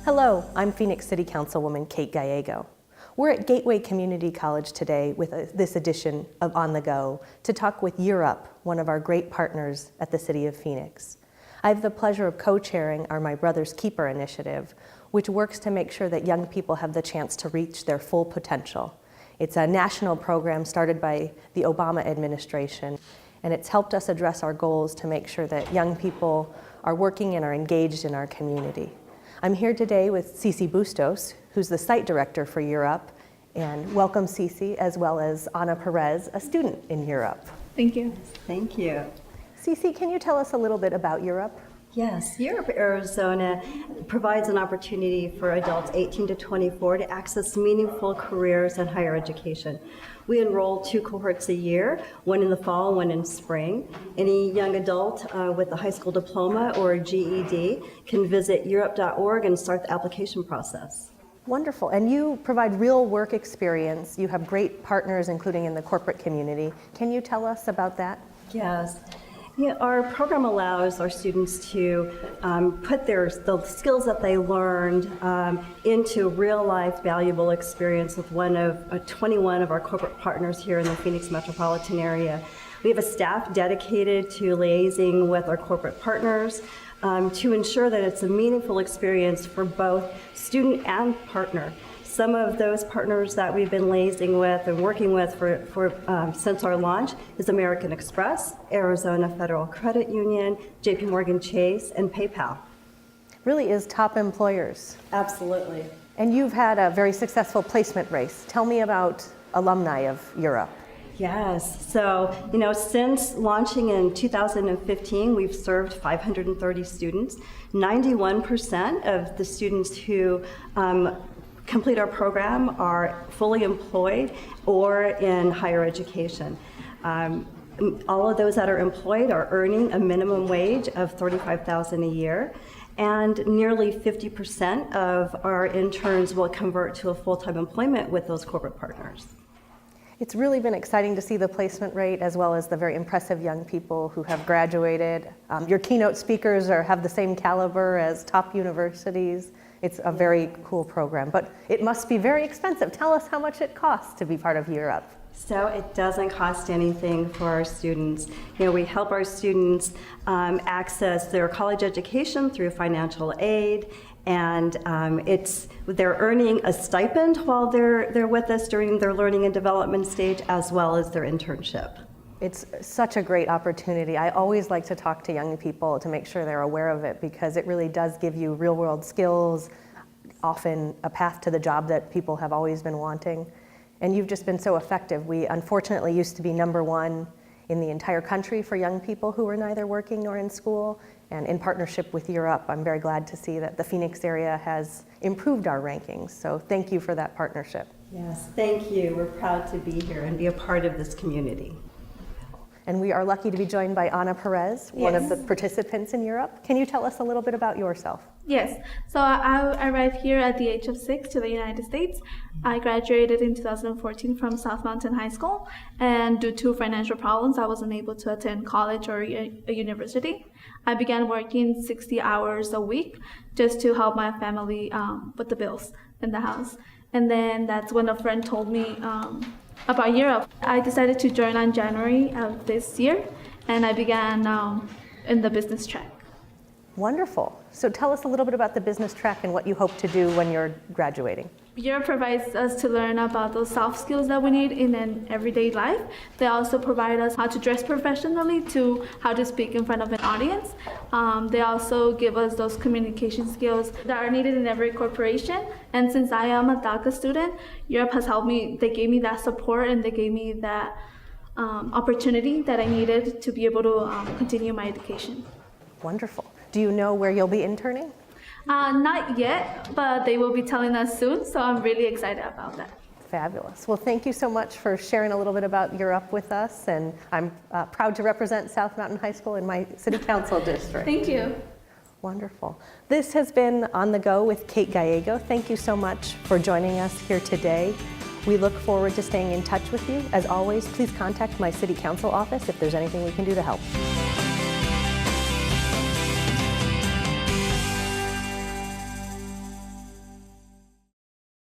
Hello, I'm Phoenix City Councilwoman Kate Gallego. We're at Gateway Community College today with this edition of On the Go to talk with Europe, one of our great partners at the City of Phoenix. I have the pleasure of co-chairing our My Brother's Keeper initiative, which works to make sure that young people have the chance to reach their full potential. It's a national program started by the Obama administration, and it's helped us address our goals to make sure that young people are working and are engaged in our community. I'm here today with Cece Bustoz, who's the site director for Europe, and welcome Cece, as well as Ana Perez, a student in Europe. Thank you. Thank you. Cece, can you tell us a little bit about Europe? Yes, Europe, Arizona provides an opportunity for adults 18 to 24 to access meaningful careers and higher education. We enroll 2 cohorts a year, one in the fall, one in spring. Any young adult with a high school diploma or a GED can visit europe.org and start the application process. Wonderful, and you provide real work experience. You have great partners, including in the corporate community. Can you tell us about that? Yes. Yeah, our program allows our students to put the skills that they learned into real-life valuable experience with one of 21 of our corporate partners here in the Phoenix metropolitan area. We have a staff dedicated to liaising with our corporate partners to ensure that it's a meaningful experience for both student and partner. Some of those partners that we've been liaising with and working with since our launch is American Express, Arizona Federal Credit Union, JP Morgan Chase, and PayPal. Really is top employers. Absolutely. And you've had a very successful placement race. Tell me about alumni of Europe. Yes, so since launching in 2015, we've served 530 students. 91% of the students who complete our program are fully employed or in higher education. All of those that are employed are earning a minimum wage of $35,000 a year, and nearly 50% of our interns will convert to a full-time employment with those corporate partners. It's really been exciting to see the placement rate as well as the very impressive young people who have graduated. Your keynote speakers have the same caliber as top universities. It's a very cool program, but it must be very expensive. Tell us how much it costs to be part of Europe. So it doesn't cost anything for our students. We help our students access their college education through financial aid, and they're earning a stipend while they're with us during their learning and development stage, as well as their internship. It's such a great opportunity. I always like to talk to young people to make sure they're aware of it, because it really does give you real-world skills, often a path to the job that people have always been wanting. And you've just been so effective. We unfortunately used to be #1 in the entire country for young people who were neither working nor in school. And in partnership with Europe, I'm very glad to see that the Phoenix area has improved our rankings. So thank you for that partnership. Yes, thank you. We're proud to be here and be a part of this community. And we are lucky to be joined by Ana Perez, one of the participants in Europe. Can you tell us a little bit about yourself? Yes, so I arrived here at the age of 6 to the United States. I graduated in 2014 from South Mountain High School, and due to financial problems, I wasn't able to attend college or a university. I began working 60 hours a week just to help my family with the bills in the house. And then that's when a friend told me about Europe. I decided to join on January of this year, and I began in the business track. Wonderful. So tell us a little bit about the business track and what you hope to do when you're graduating. Europe provides us to learn about those soft skills that we need in an everyday life. They also provide us how to dress professionally to how to speak in front of an audience. They also give us those communication skills that are needed in every corporation. And since I am a DACA student, Europe has helped me. They gave me that support, and they gave me that opportunity that I needed to be able to continue my education. Wonderful. Do you know where you'll be interning? Not yet, but they will be telling us soon, so I'm really excited about that. Fabulous. Well, thank you so much for sharing a little bit about Europe with us, and I'm proud to represent South Mountain High School in my city council district. Thank you. Wonderful. This has been On the Go with Kate Gallego. Thank you so much for joining us here today. We look forward to staying in touch with you. As always, please contact my city council office if there's anything we can do to help.